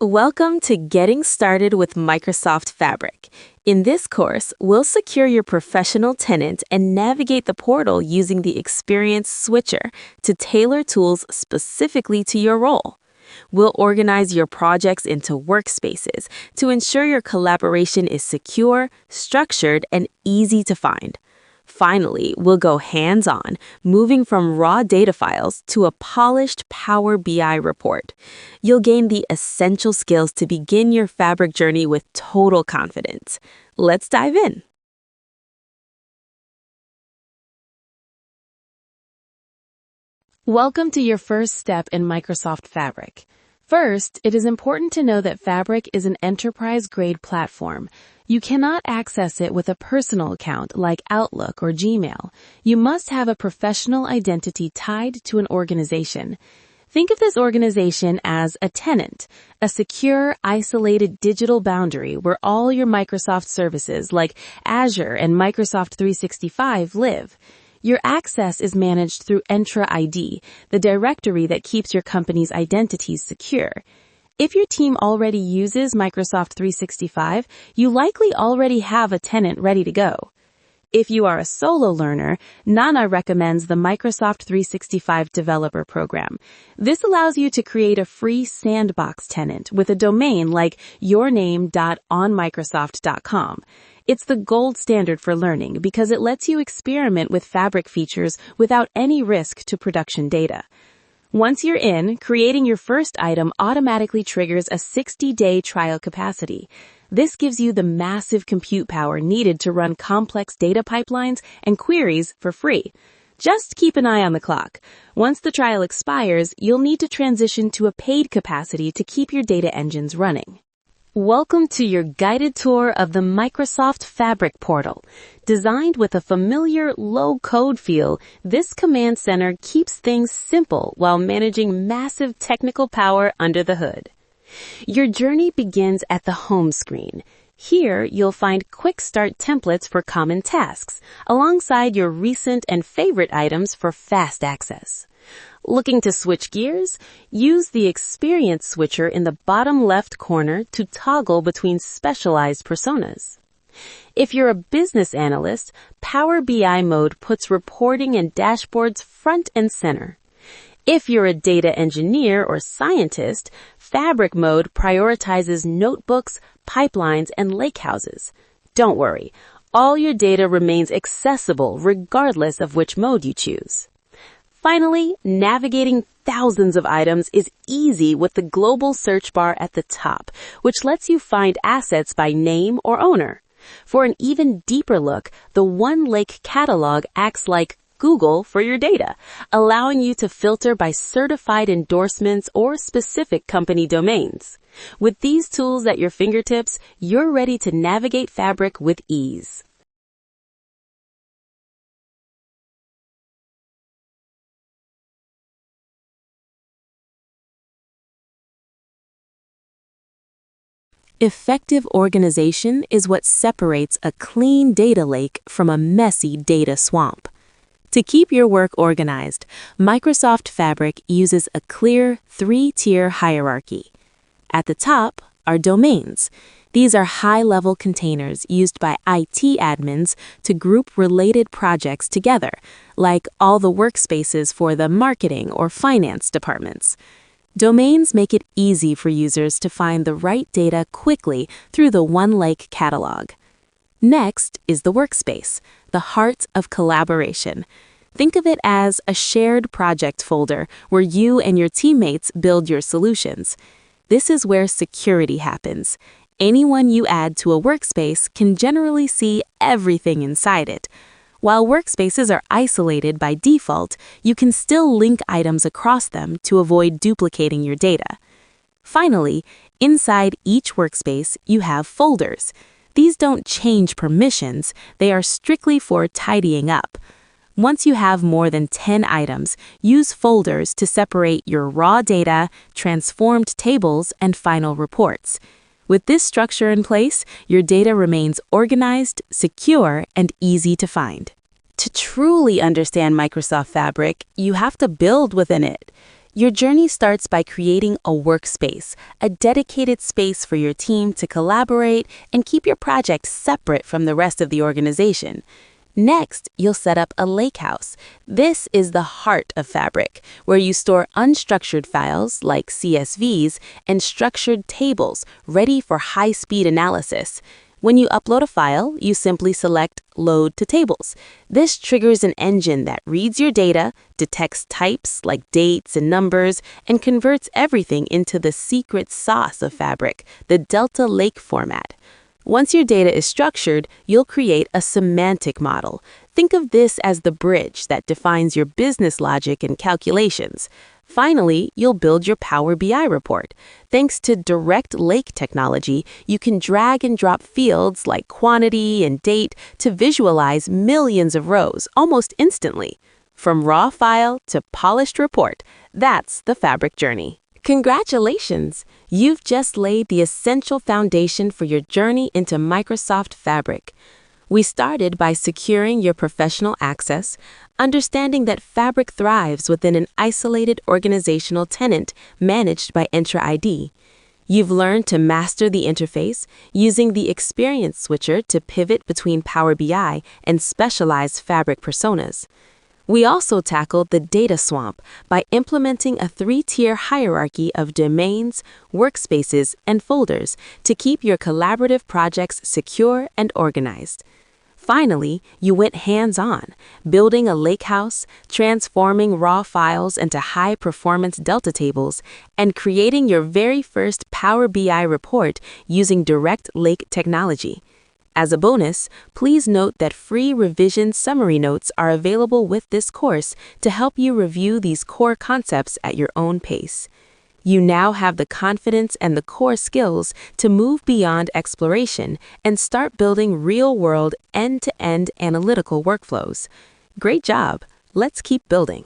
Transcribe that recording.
Welcome to Getting Started with Microsoft Fabric. In this course, we'll secure your professional tenant and navigate the portal using the Experience Switcher to tailor tools specifically to your role. We'll organize your projects into workspaces to ensure your collaboration is secure, structured, and easy to find. Finally, we'll go hands-on, moving from raw data files to a polished Power BI report. You'll gain the essential skills to begin your Fabric journey with total confidence. Let's dive in. Welcome to your first step in Microsoft Fabric. First, it is important to know that Fabric is an enterprise-grade platform. You cannot access it with a personal account like Outlook or Gmail. You must have a professional identity tied to an organization. Think of this organization as a tenant, a secure, isolated digital boundary where all your Microsoft services like Azure and Microsoft 365 live. Your access is managed through Entra ID, the directory that keeps your company's identities secure. If your team already uses Microsoft 365, you likely already have a tenant ready to go. If you are a solo learner, Nana recommends the Microsoft 365 Developer Program. This allows you to create a free sandbox tenant with a domain like yourname.onmicrosoft.com. It's the gold standard for learning because it lets you experiment with Fabric features without any risk to production data. Once you're in, creating your first item automatically triggers a 60-day trial capacity. This gives you the massive compute power needed to run complex data pipelines and queries for free. Just keep an eye on the clock. Once the trial expires, you'll need to transition to a paid capacity to keep your data engines running. Welcome to your guided tour of the Microsoft Fabric portal. Designed with a familiar, low-code feel, this command center keeps things simple while managing massive technical power under the hood. Your journey begins at the home screen. Here, you'll find quick start templates for common tasks, alongside your recent and favorite items for fast access. Looking to switch gears? Use the Experience Switcher in the bottom left corner to toggle between specialized personas. If you're a business analyst, Power BI mode puts reporting and dashboards front and center. If you're a data engineer or scientist, Fabric mode prioritizes notebooks, pipelines, and lakehouses. Don't worry, all your data remains accessible regardless of which mode you choose. Finally, navigating thousands of items is easy with the global search bar at the top, which lets you find assets by name or owner. For an even deeper look, the One Lake catalog acts like Google for your data, allowing you to filter by certified endorsements or specific company domains. With these tools at your fingertips, you're ready to navigate Fabric with ease. Effective organization is what separates a clean data lake from a messy data swamp. To keep your work organized, Microsoft Fabric uses a clear 3-tier hierarchy. At the top are domains. These are high-level containers used by IT admins to group related projects together, like all the workspaces for the marketing or finance departments. Domains make it easy for users to find the right data quickly through the One Lake catalog. Next is the workspace, the heart of collaboration. Think of it as a shared project folder where you and your teammates build your solutions. This is where security happens. Anyone you add to a workspace can generally see everything inside it. While workspaces are isolated by default, you can still link items across them to avoid duplicating your data. Finally, inside each workspace, you have folders. These don't change permissions, they are strictly for tidying up. Once you have more than 10 items, use folders to separate your raw data, transformed tables, and final reports. With this structure in place, your data remains organized, secure, and easy to find. To truly understand Microsoft Fabric, you have to build within it. Your journey starts by creating a workspace, a dedicated space for your team to collaborate and keep your project separate from the rest of the organization. Next, you'll set up a lakehouse. This is the heart of Fabric, where you store unstructured files like CSVs and structured tables ready for high-speed analysis. When you upload a file, you simply select Load to Tables. This triggers an engine that reads your data, detects types like dates and numbers, and converts everything into the secret sauce of Fabric, the Delta Lake format. Once your data is structured, you'll create a semantic model. Think of this as the bridge that defines your business logic and calculations. Finally, you'll build your Power BI report. Thanks to direct lake technology, you can drag and drop fields like quantity and date to visualize millions of rows almost instantly. From raw file to polished report, that's the Fabric journey. Congratulations! You've just laid the essential foundation for your journey into Microsoft Fabric. We started by securing your professional access, understanding that Fabric thrives within an isolated organizational tenant managed by Entra ID. You've learned to master the interface, using the Experience Switcher to pivot between Power BI and specialized Fabric personas. We also tackled the data swamp by implementing a 3-tier hierarchy of domains, workspaces, and folders to keep your collaborative projects secure and organized. Finally, you went hands-on, building a lakehouse, transforming raw files into high-performance Delta tables, and creating your very first Power BI report using direct lake technology. As a bonus, please note that free revision summary notes are available with this course to help you review these core concepts at your own pace. You now have the confidence and the core skills to move beyond exploration and start building real-world, end-to-end analytical workflows. Great job! Let's keep building.